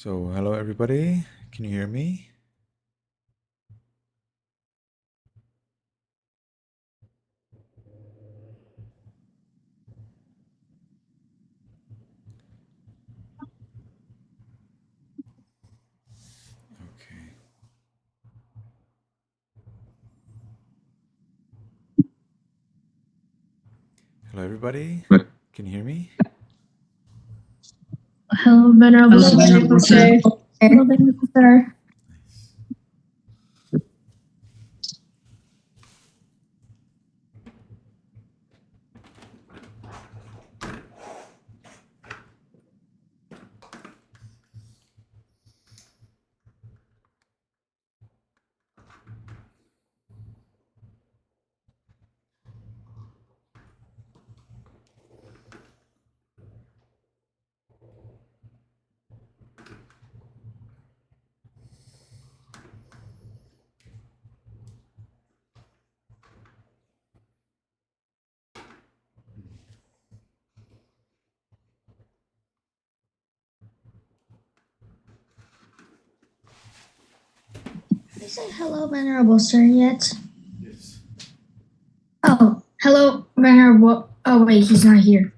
So, hello everybody. Can you hear me? Okay. Hello everybody. Can you hear me? Hello, Venerable Sir. Hello, Venerable Sir. You said hello, Venerable Sir, yet? Yes. Oh, hello, Venerable. Oh, wait, he's not here.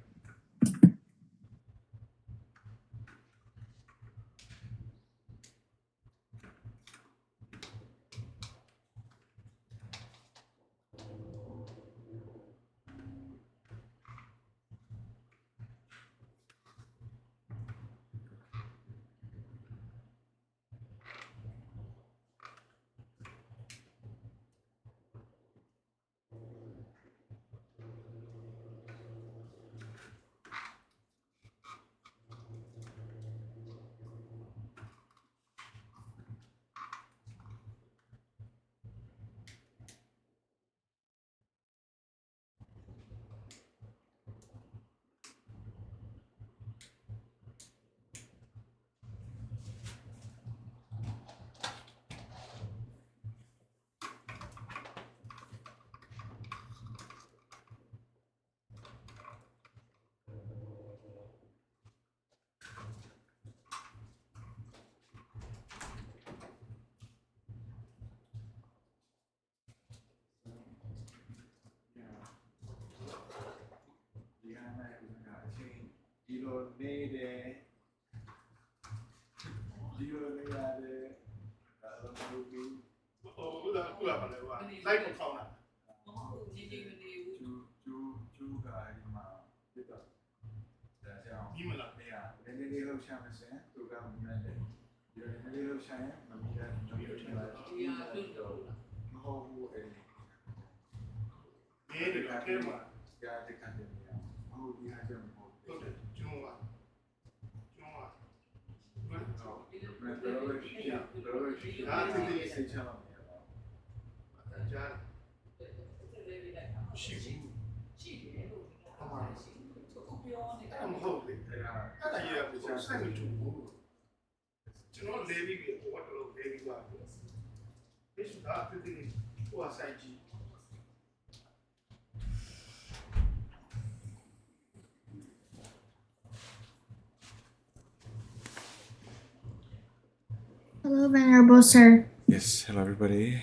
Hello, Venerable Sir. Yes, hello everybody.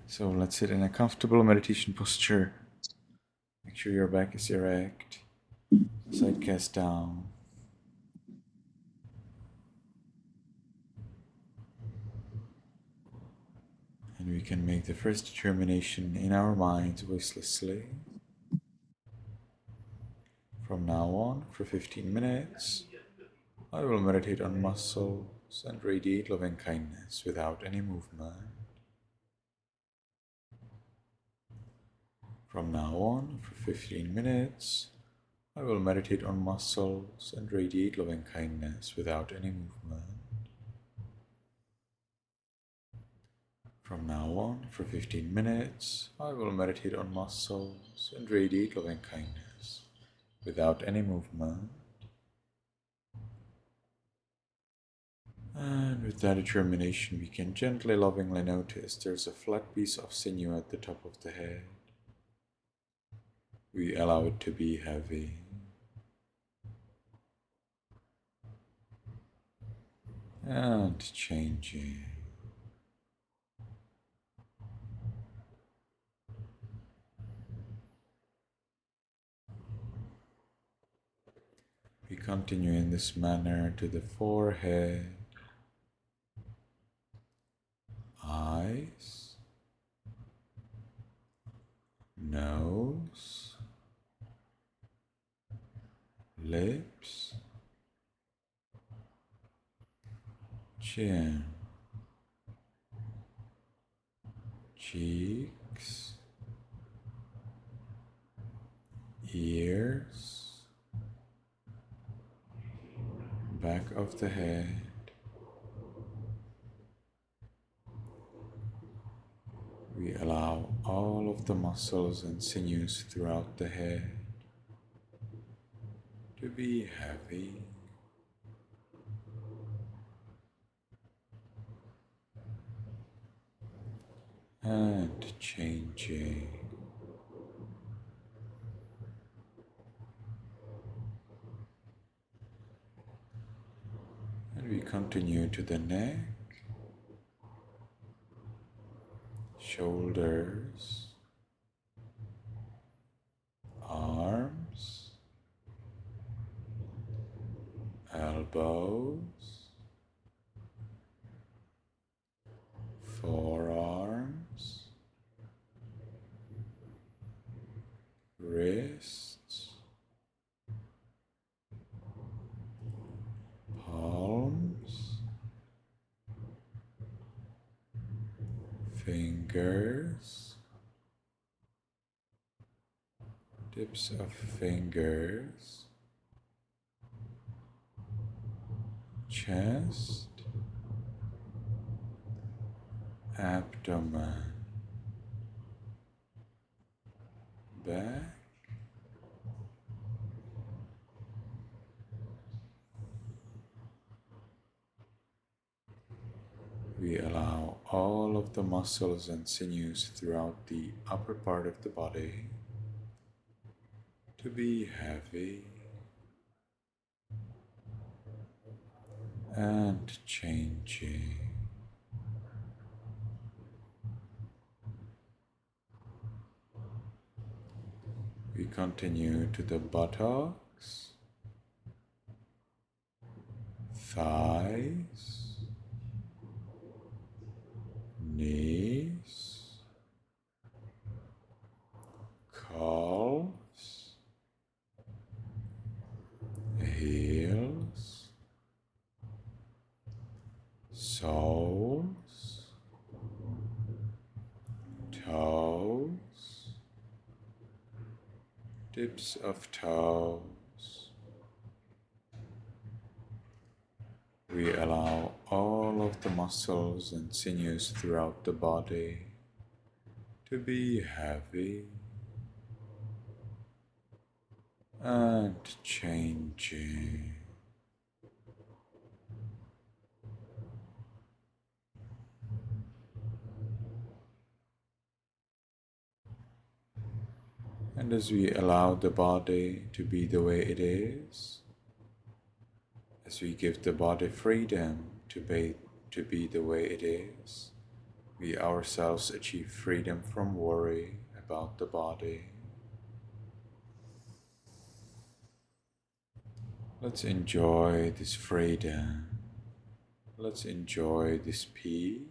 So, let's sit in a comfortable meditation posture. Make sure your back is erect, side cast down. And we can make the first determination in our minds voicelessly. From now on, for 15 minutes, I will meditate on muscles and radiate loving kindness without any movement. From now on, for 15 minutes, I will meditate on muscles and radiate loving kindness without any movement. From now on, for 15 minutes, I will meditate on muscles and radiate loving kindness without any movement. And with that determination, we can gently, lovingly notice there's a flat piece of sinew at the top of the head. We allow it to be heavy. And changing. We continue in this manner to the forehead, eyes, nose, lips, chin, cheeks, ears, back of the head, we allow all of the muscles and sinews throughout the head to be heavy. And changing. And we continue to the neck, shoulders, arms, elbows, forearms, wrists, palms, fingers, tips of fingers, chest, abdomen, back, we allow all of the muscles and sinews throughout the upper part of the body to be heavy and changing. We continue to the buttocks, thighs, knees, calves, heels, soles, toes, tips of toes. We allow all of the muscles and sinews throughout the body to be heavy and changing. And as we allow the body to be the way it is, as we give the body freedom to be the way it is, we ourselves achieve freedom from worry about the body. Let's enjoy this freedom. Let's enjoy this peace.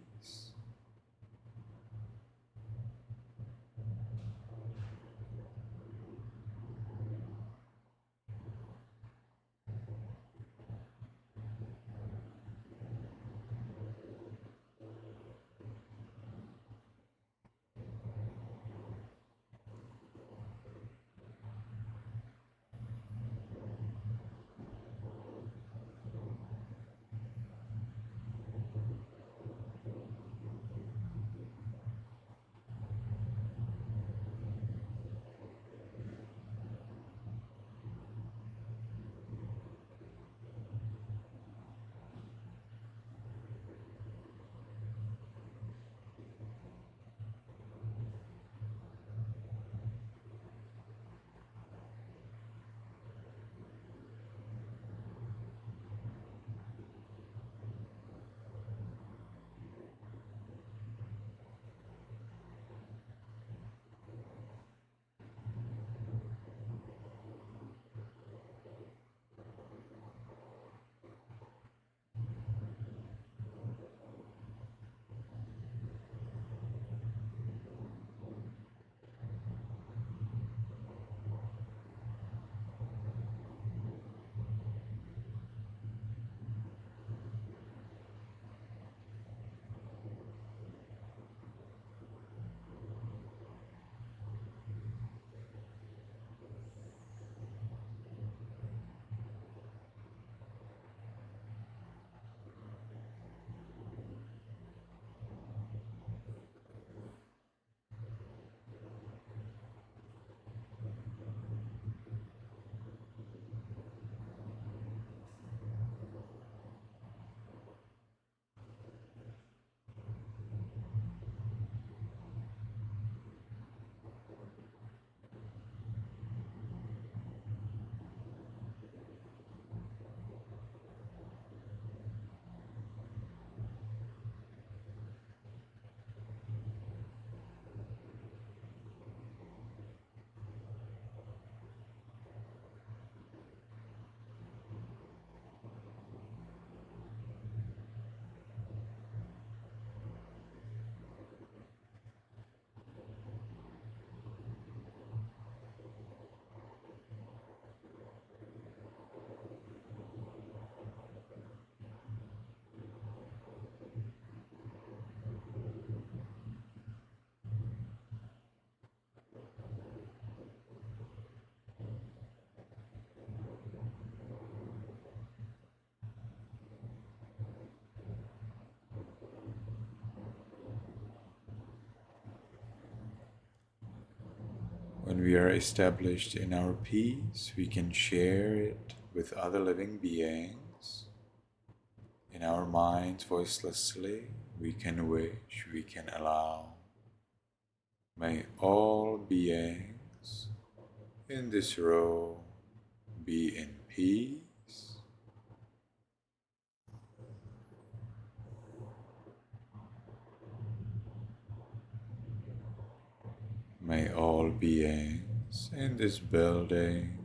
When we are established in our peace, we can share it with other living beings. In our minds, voicelessly, we can wish, we can allow. May all beings in this row be in peace. May all beings in this building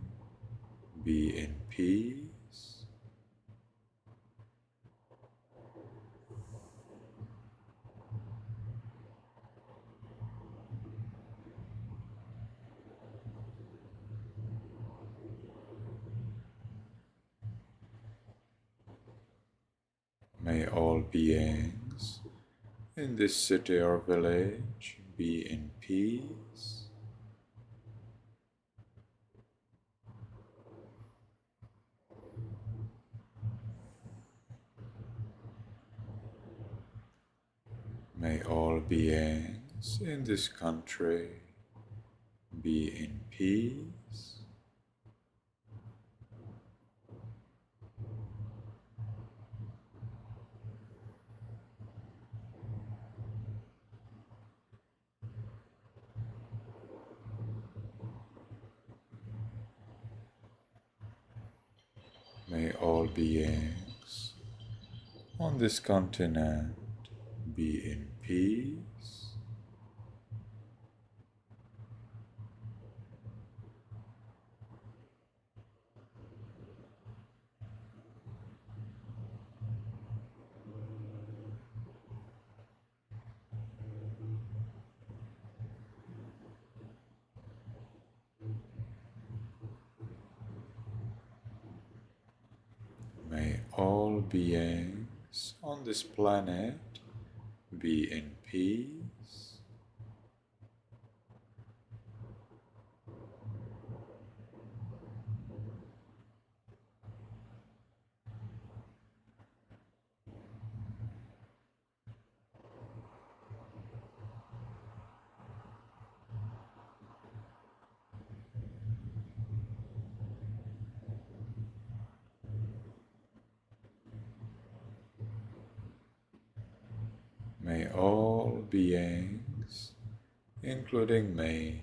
be in peace. May all beings in this city or village be in peace. May all beings in this country be in peace. May all beings on this continent be in peace. May all beings on this planet be in peace. May all beings, including me,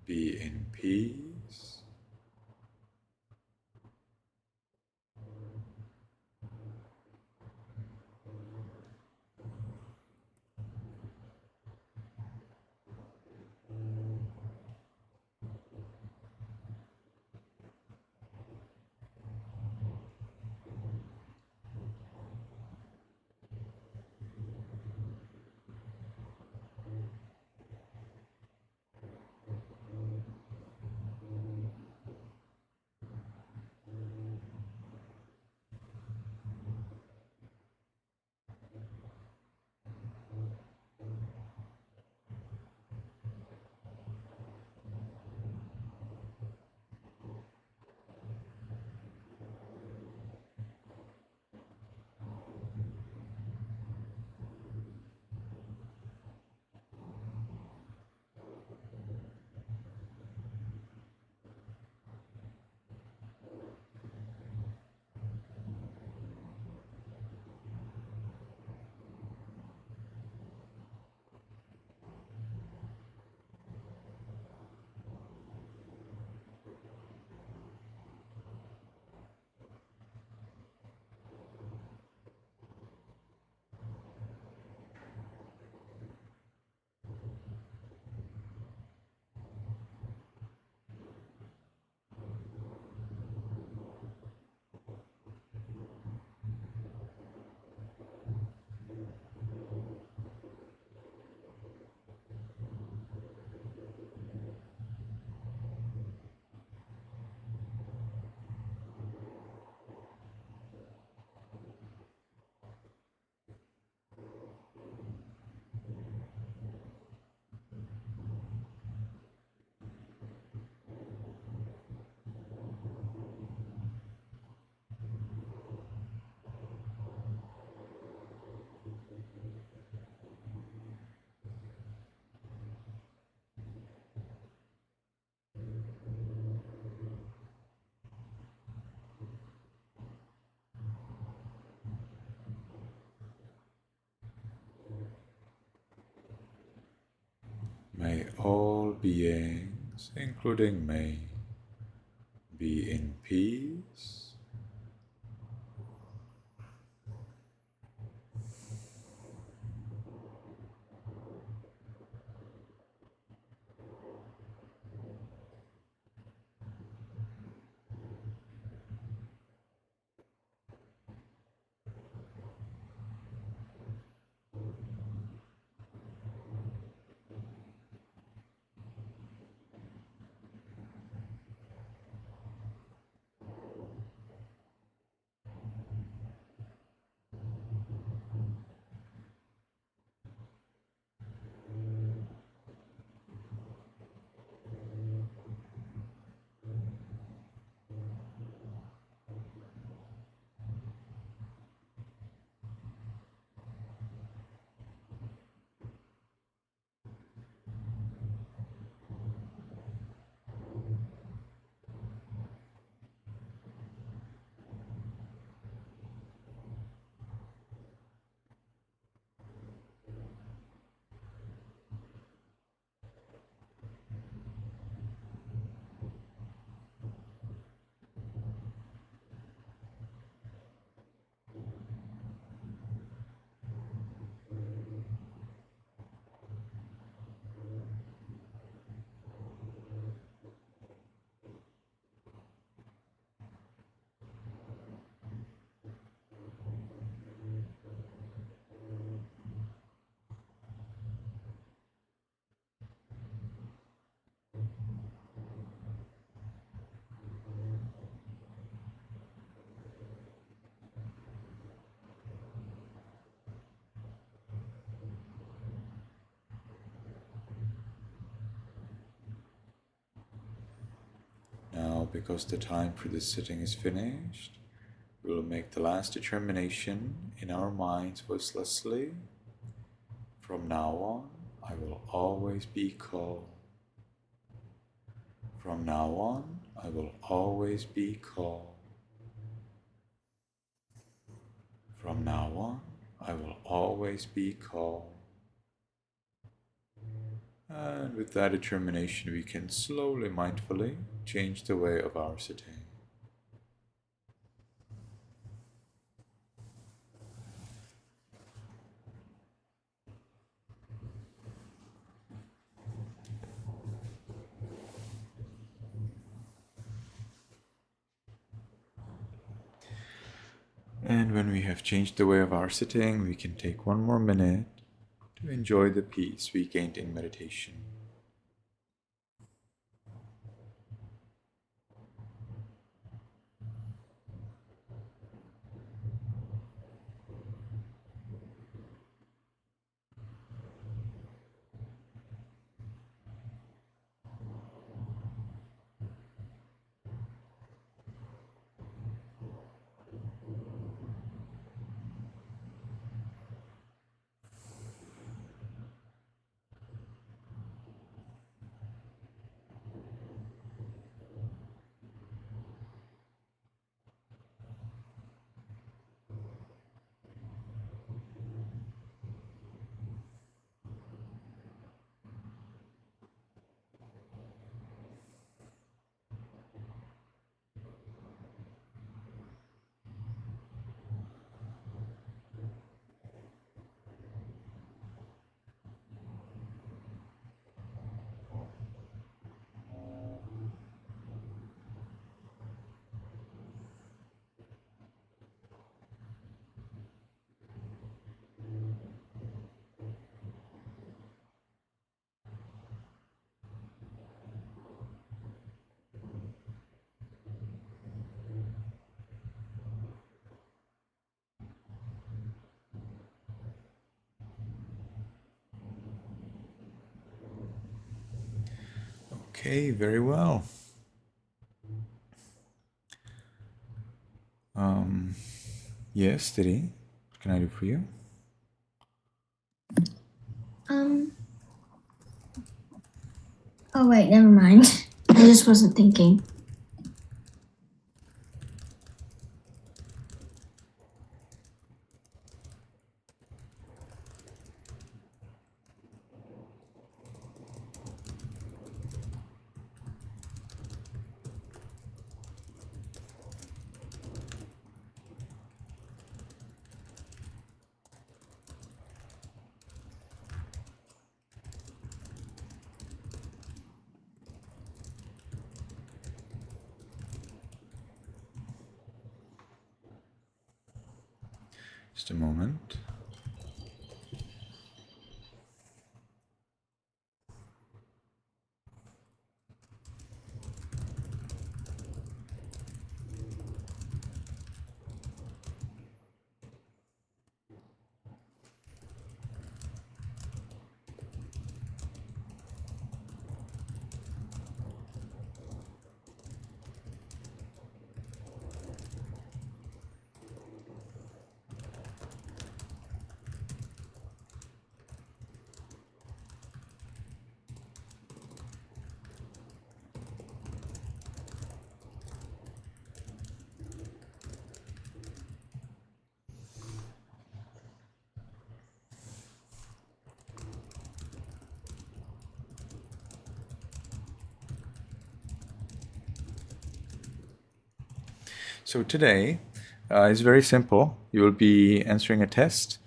be in peace. May all beings, including me, be in peace. Now, because the time for this sitting is finished, we will make the last determination in our minds voicelessly. From now on, I will always be calm. From now on, I will always be calm. From now on, I will always be calm. And with that determination, we can slowly, mindfully change the way of our sitting. And when we have changed the way of our sitting, we can take one more minute to enjoy the peace we gained in meditation. Okay, very well. Yes, Didi, what can I do for you? Oh wait, never mind. I just wasn't thinking. Just a moment. So today is very simple. You will be answering a test.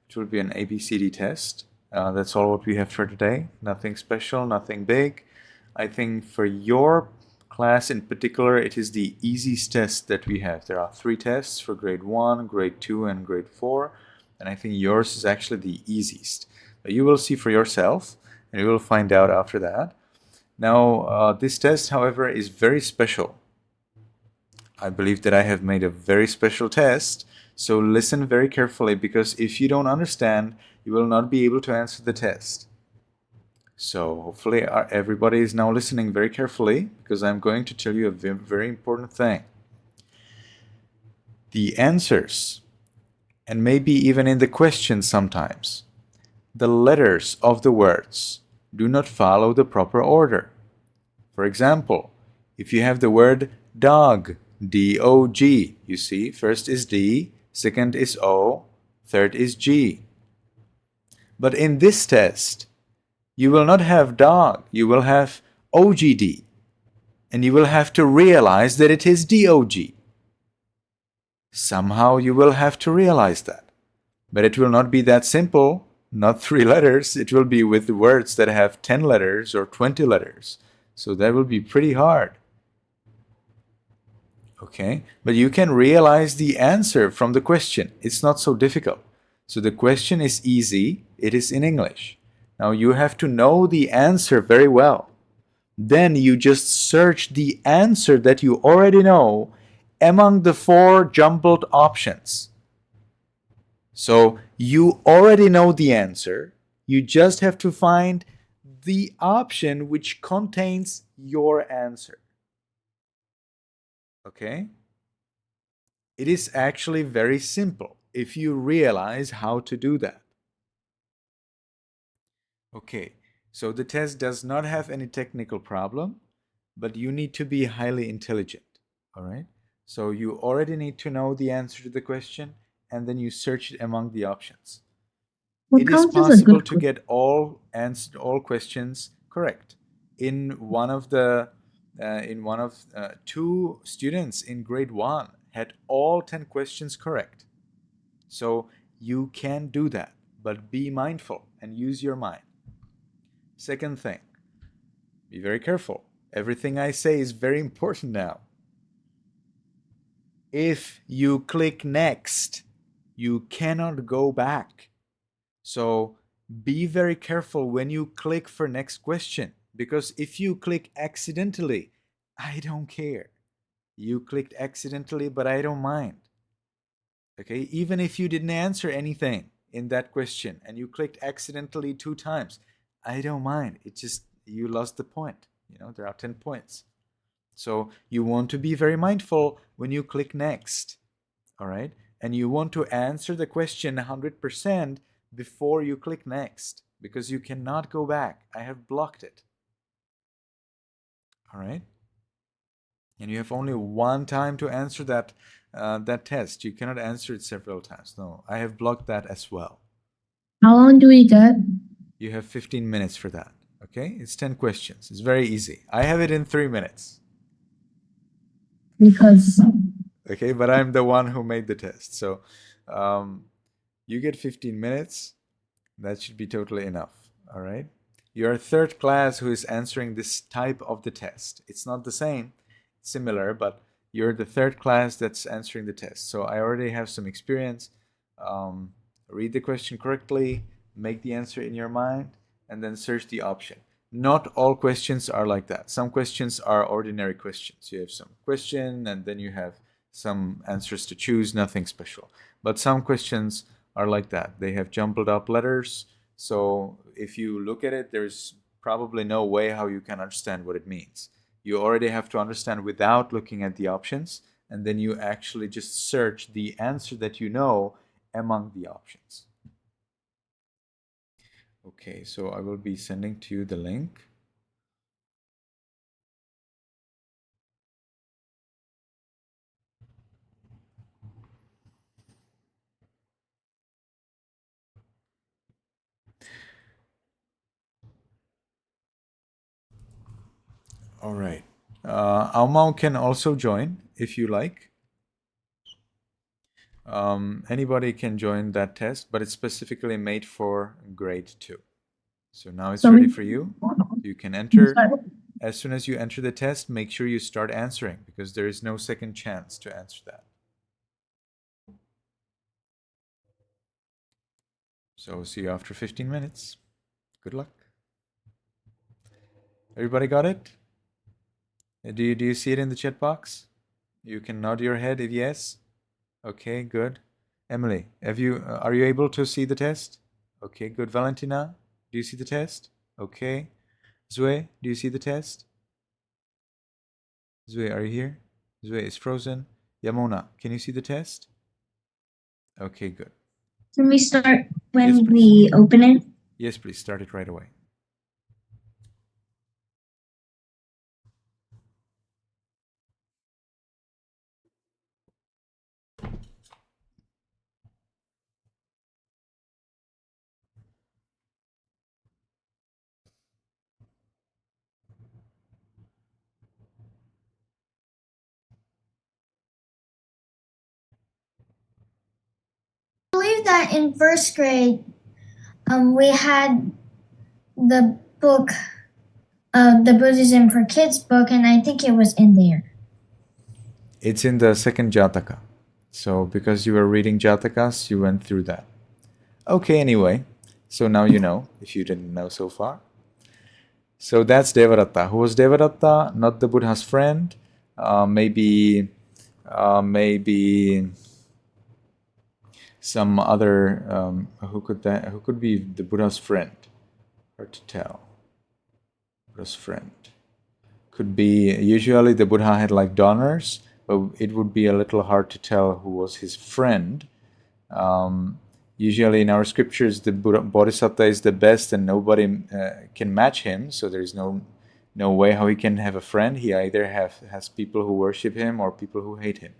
It will be an ABCD test. That's all what we have for today. Nothing special, nothing big. I think for your class in particular, it is the easiest test that we have. There are 3 tests for grade 1, grade 2, and grade 4. And I think yours is actually the easiest. But you will see for yourself, and you will find out after that. Now, this test, however, is very special. I believe that I have made a very special test, so listen very carefully, because if you don't understand, you will not be able to answer the test. So hopefully everybody is now listening very carefully, because I'm going to tell you a very important thing. The answers, and maybe even in the questions sometimes, the letters of the words do not follow the proper order. For example, if you have the word dog, D-O-G, you see, first is D, second is O, third is G. But in this test, you will not have dog, you will have OGD. And you will have to realize that it is DOG. Somehow you will have to realize that. But it will not be that simple, not 3 letters. It will be with words that have 10 letters or 20 letters. So that will be pretty hard. Okay, but you can realize the answer from the question. It's not so difficult. So the question is easy. It is in English. Now you have to know the answer very well. Then you just search the answer that you already know among the 4 jumbled options. So you already know the answer. You just have to find the option which contains your answer. Okay? It is actually very simple if you realize how to do that. Okay, so the test does not have any technical problem, but you need to be highly intelligent. All right? So you already need to know the answer to the question, and then you search it among the options. It is possible to get all questions correct. In one of 2 students in grade 1 had all 10 questions correct. So you can do that, but be mindful and use your mind. Second thing, be very careful. Everything I say is very important now. If you click next, you cannot go back. So be very careful when you click for next question, because if you click accidentally, I don't care. You clicked accidentally, but I don't mind. Okay, even if you didn't answer anything in that question and you clicked accidentally 2 times, I don't mind. It's just you lost the point. There are 10 points. So you want to be very mindful when you click next. All right? And you want to answer the question 100% before you click next, because you cannot go back. I have blocked it. All right? And you have only one time to answer that test. You cannot answer it several times. No, I have blocked that as well. How long do we get? You have 15 minutes for that. Okay? It's 10 questions. It's very easy. I have it in 3 minutes. Because... Okay, but I'm the one who made the test. So you get 15 minutes. That should be totally enough. All right? You're 3rd class who is answering this type of the test. It's not the same, it's similar, but you're the 3rd class that's answering the test. So I already have some experience. read the question correctly, make the answer in your mind, and then search the option. Not all questions are like that. Some questions are ordinary questions. You have some question and then you have some answers to choose, nothing special. But some questions are like that. They have jumbled up letters. So if you look at it, there's probably no way how you can understand what it means. You already have to understand without looking at the options, and then you actually just search the answer that you know among the options. Okay, so I will be sending to you the link. All right. Aumau can also join if you like. Anybody can join that test, but it's specifically made for grade 2. So now it's ready for you. You can enter. As soon as you enter the test, make sure you start answering because there is no second chance to answer that. So see you after 15 minutes. Good luck. Everybody got it? Do you see it in the chat box? You can nod your head if yes. Okay, good. Emily, are you able to see the test? Okay, good. Valentina, do you see the test? Okay. Zue, do you see the test? Zue, are you here? Zue is frozen. Yamona, can you see the test? Okay, good. Can we start when we open it? Yes, please. Start it right away. I believe that in first grade, we had the book, the Buddhism for Kids book, and I think it was in there. It's in the second Jataka. So because you were reading Jatakas, you went through that. Okay, anyway. So now you know, if you didn't know so far. So that's Devadatta. Who was Devadatta? Not the Buddha's friend. Maybe some other. Who could be the Buddha's friend? Hard to tell. Buddha's friend could be. Usually the Buddha had like donors, but it would be a little hard to tell who was his friend. Usually in our scriptures, the Bodhisattva is the best and nobody can match him. So there is no way how he can have a friend. He either has people who worship him or people who hate him.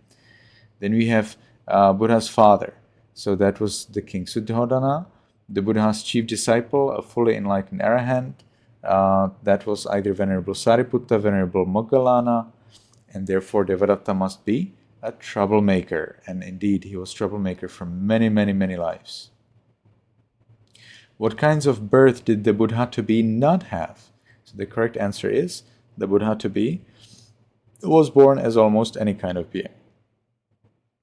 Then we have Buddha's father. So that was the king Suddhodana, the Buddha's chief disciple, a fully enlightened arahant. That was either Venerable Sariputta, Venerable Moggallana, and therefore Devadatta must be a troublemaker, and indeed he was troublemaker for many, many, many lives. What kinds of birth did the Buddha to be not have? So the correct answer is the Buddha to be was born as almost any kind of being.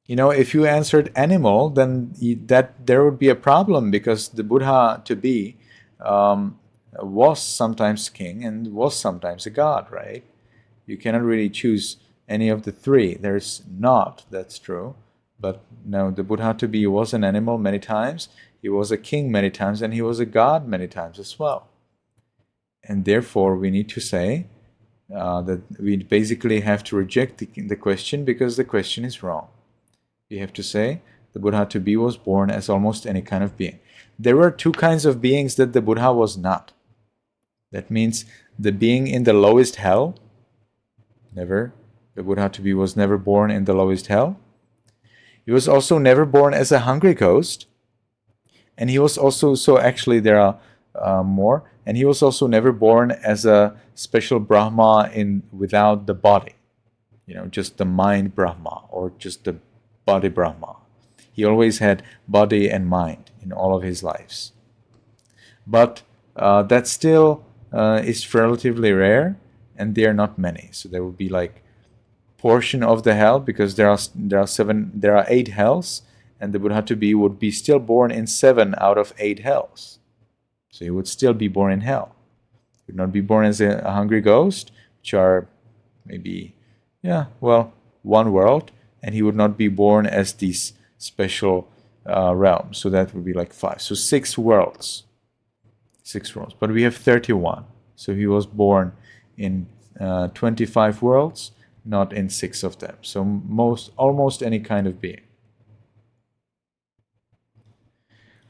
You know, if you answered animal, then that there would be a problem because the Buddha to be was sometimes king and was sometimes a god, right? You cannot really choose any of the three. There's not, that's true. But no, the Buddha to be was an animal many times, he was a king many times, and he was a god many times as well. And therefore, we need to say that we basically have to reject the question because the question is wrong. We have to say the Buddha to be was born as almost any kind of being. There were two kinds of beings that the Buddha was not. That means the being in the lowest hell, never. The Buddha to be was never born in the lowest hell. He was also never born as a hungry ghost. And he was also, so actually there are more, and he was also never born as a special Brahma without the body. You know, just the mind Brahma or just the body Brahma. He always had body and mind in all of his lives. But that still is relatively rare, and they are not many. So there will be like portion of the hell because there are 8 hells, and the Buddha-to-be would be still born in 7 out of 8 hells. So he would still be born in hell. He would not be born as a hungry ghost, which are maybe, one world, and he would not be born as these special realms. So that would be like 5. So 6 worlds. 6 worlds. But we have 31. So he was born in 25 worlds, not in 6 of them. So almost any kind of being.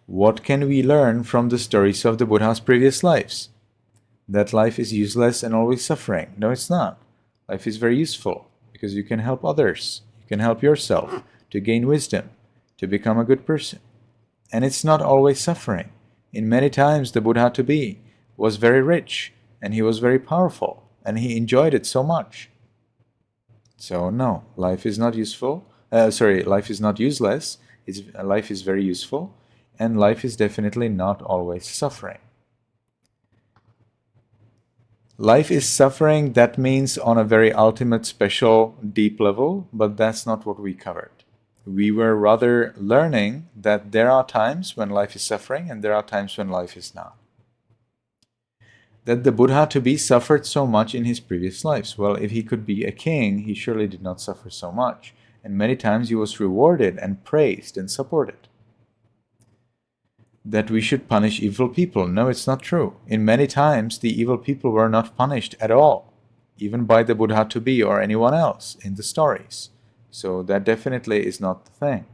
What can we learn from the stories of the Buddha's previous lives? That life is useless and always suffering. No, it's not. Life is very useful because you can help others. You can help yourself to gain wisdom, to become a good person. And it's not always suffering. In many times, the Buddha-to-be was very rich and he was very powerful and he enjoyed it so much. So no, life is not useful. Life is not useless. Life is very useful, and life is definitely not always suffering. Life is suffering, that means on a very ultimate, special, deep level, but that's not what we covered. We were rather learning that there are times when life is suffering and there are times when life is not. That the Buddha-to-be suffered so much in his previous lives. Well, if he could be a king, he surely did not suffer so much. And many times he was rewarded and praised and supported. That we should punish evil people. No, it's not true. In many times, the evil people were not punished at all, even by the Buddha-to-be or anyone else in the stories. So that definitely is not the thing.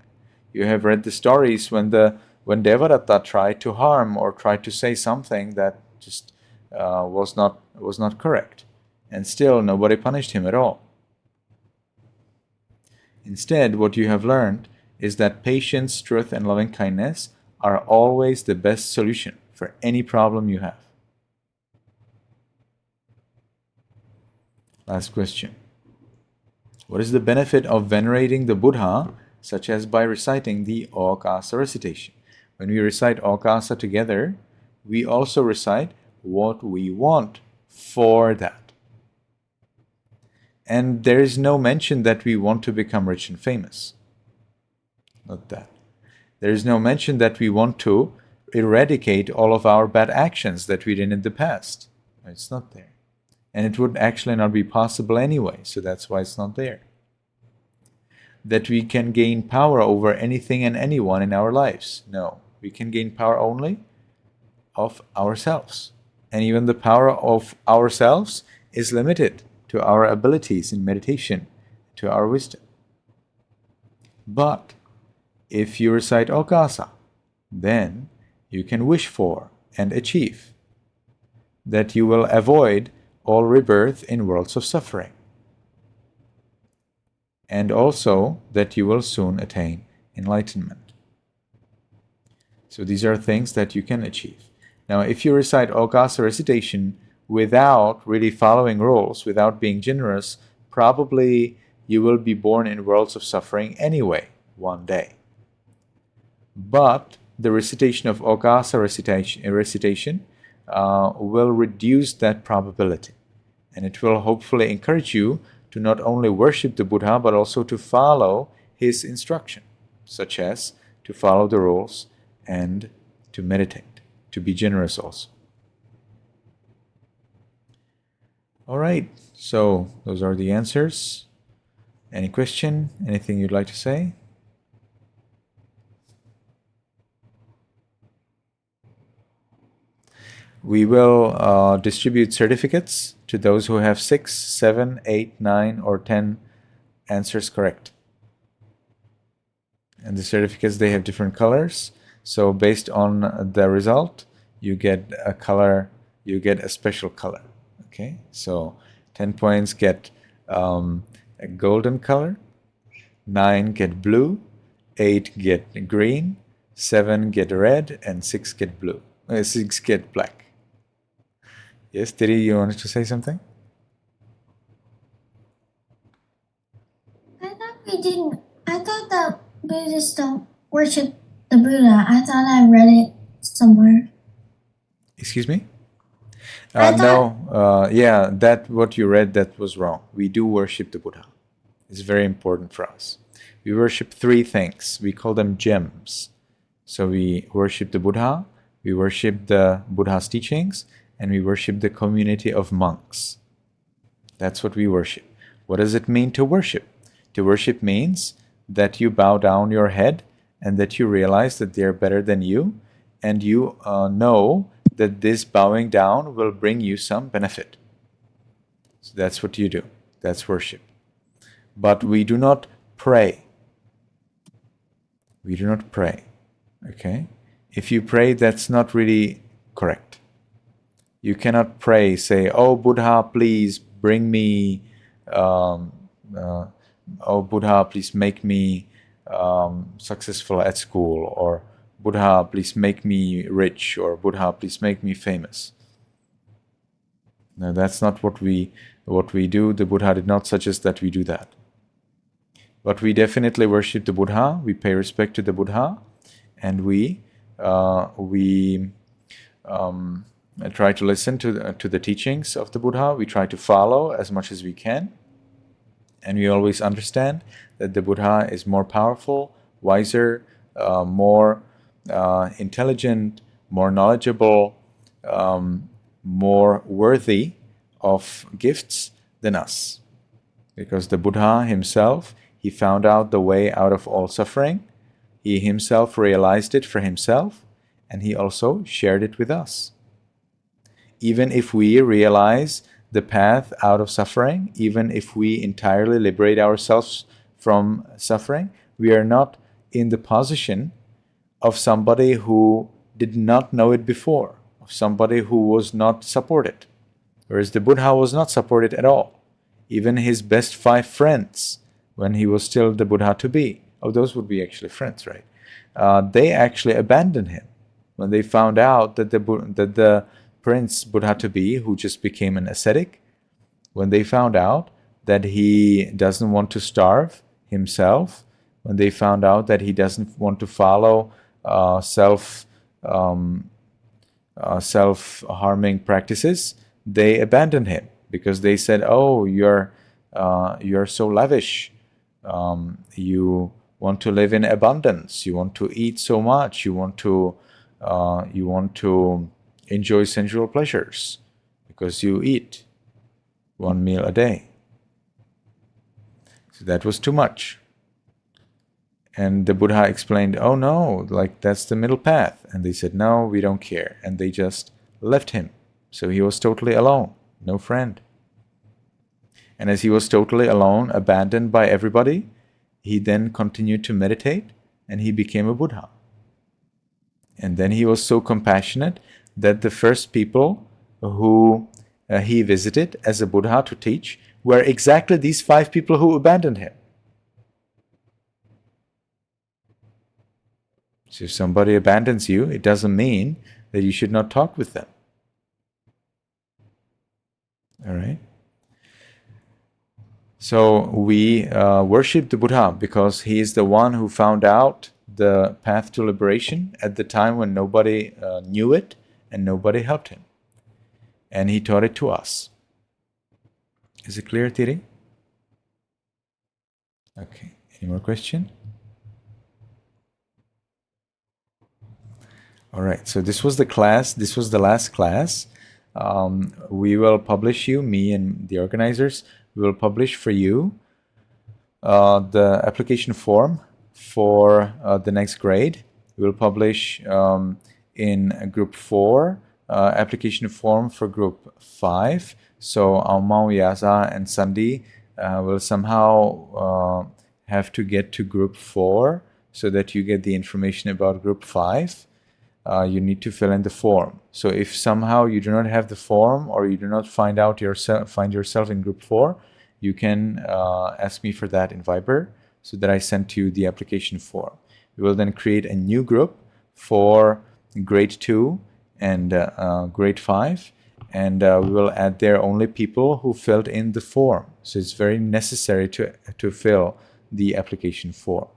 You have read the stories when Devadatta tried to harm or tried to say something that just was not correct, and still nobody punished him at all. Instead, what you have learned is that patience, truth, and loving kindness are always the best solution for any problem you have. Last question. What is the benefit of venerating the Buddha, such as by reciting the Okasa recitation? When we recite Okasa together, we also recite what we want for that. And there is no mention that we want to become rich and famous. Not that. There is no mention that we want to eradicate all of our bad actions that we did in the past. It's not there. And it would actually not be possible anyway, so that's why it's not there. That we can gain power over anything and anyone in our lives. No, we can gain power only of ourselves. And even the power of ourselves is limited to our abilities in meditation, to our wisdom. But if you recite Okasa, then you can wish for and achieve that you will avoid all rebirth in worlds of suffering, and also that you will soon attain enlightenment. So these are things that you can achieve. Now, if you recite Okasa recitation without really following rules, without being generous, probably you will be born in worlds of suffering anyway, one day. But the recitation of Okasa recitation will reduce that probability. And it will hopefully encourage you to not only worship the Buddha, but also to follow his instruction, such as to follow the rules and to meditate, to be generous also. All right, so those are the answers. Any question? Anything you'd like to say? We will distribute certificates to those who have 6, 7, 8, 9, or 10 answers correct. And the certificates, they have different colors. So based on the result, you get a color, you get a special color. Okay, so 10 points get a golden color, 9 get blue, 8 get green, 7 get red, and 6 get blue. 6 get black. Yes, Tiri, you wanted to say something? I thought we didn't. I thought that Buddhists don't worship the Buddha. I thought I read it somewhere. Excuse me? I thought- No, yeah, that what you read, that was wrong. We do worship the Buddha. It's very important for us. We worship three things. We call them gems. So we worship the Buddha, we worship the Buddha's teachings, and we worship the community of monks. That's what we worship. What does it mean to worship? To worship means that you bow down your head and that you realize that they're better than you, and you know that this bowing down will bring you some benefit. So that's what you do. That's worship. But we do not pray. We do not pray. Okay? If you pray, that's not really correct. You cannot pray, say, "Oh Buddha, please bring me, oh Buddha, please make me successful at school," or "Buddha, please make me rich," or "Buddha, please make me famous." No, that's not what we do. The Buddha did not suggest that we do that. But we definitely worship the Buddha. We pay respect to the Buddha, and we try to listen to the teachings of the Buddha. We try to follow as much as we can, and we always understand that the Buddha is more powerful, wiser, more intelligent, more knowledgeable, more worthy of gifts than us. Because the Buddha himself, he found out the way out of all suffering. He himself realized it for himself, and he also shared it with us. Even if we realize the path out of suffering, even if we entirely liberate ourselves from suffering, we are not in the position of somebody who did not know it before, of somebody who was not supported. Whereas the Buddha was not supported at all. Even his best 5 friends, when he was still the Buddha to be, those would be actually friends, right? They actually abandoned him when they found out that the Prince Buddha to be, who just became an ascetic, when they found out that he doesn't want to starve himself, when they found out that he doesn't want to follow self-harming practices, they abandoned him because they said, "Oh, you're so lavish. You want to live in abundance. You want to eat so much. You want to enjoy sensual pleasures because you eat 1 meal a day." So that was too much. And the Buddha explained, "Oh no, like that's the middle path." And they said, "No, we don't care." And they just left him. So he was totally alone, no friend. And as he was totally alone, abandoned by everybody, he then continued to meditate and he became a Buddha. And then he was so compassionate that the first people who he visited as a Buddha to teach were exactly these 5 people who abandoned him. So if somebody abandons you, it doesn't mean that you should not talk with them. All right? So we worship the Buddha because he is the one who found out the path to liberation at the time when nobody knew it and nobody helped him. And he taught it to us. Is it clear, Thierry? Okay. Any more question? All right. So this was the class. This was the last class. We will publish you, me and the organizers, we will publish for you the application form for the next grade. We will publish in group 4 application form for group 5. So Aumau, Yaza, and Sandi will somehow have to get to group 4 so that you get the information about group 5. You need to fill in the form. So if somehow you do not have the form or you do not find yourself in group 4, you can ask me for that in Viber so that I send you the application form. We will then create a new group for grade 2 and grade 5, and we will add there only people who filled in the form. So it's very necessary to fill the application form.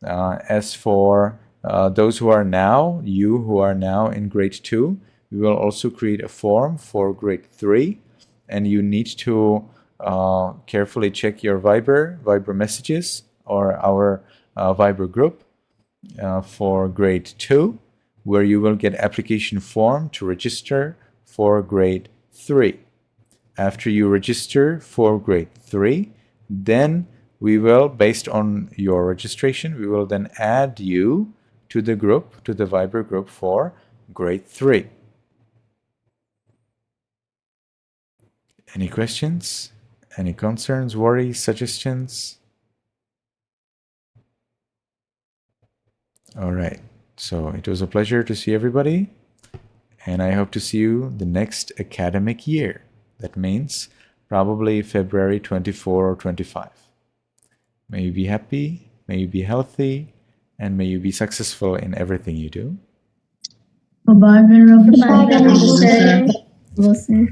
As for those who are now in grade 2, we will also create a form for grade 3, and you need to carefully check your Viber messages or our Viber group for grade 2, where you will get application form to register for grade 3. After you register for grade 3, then we will, based on your registration, we will then add you to the group, to the Viber group for grade 3. Any questions? Any concerns, worries, suggestions? All right. So it was a pleasure to see everybody, and I hope to see you the next academic year. That means probably February 24 or 25. May you be happy, may you be healthy, and may you be successful in everything you do. Bye-bye, Venerable Sir.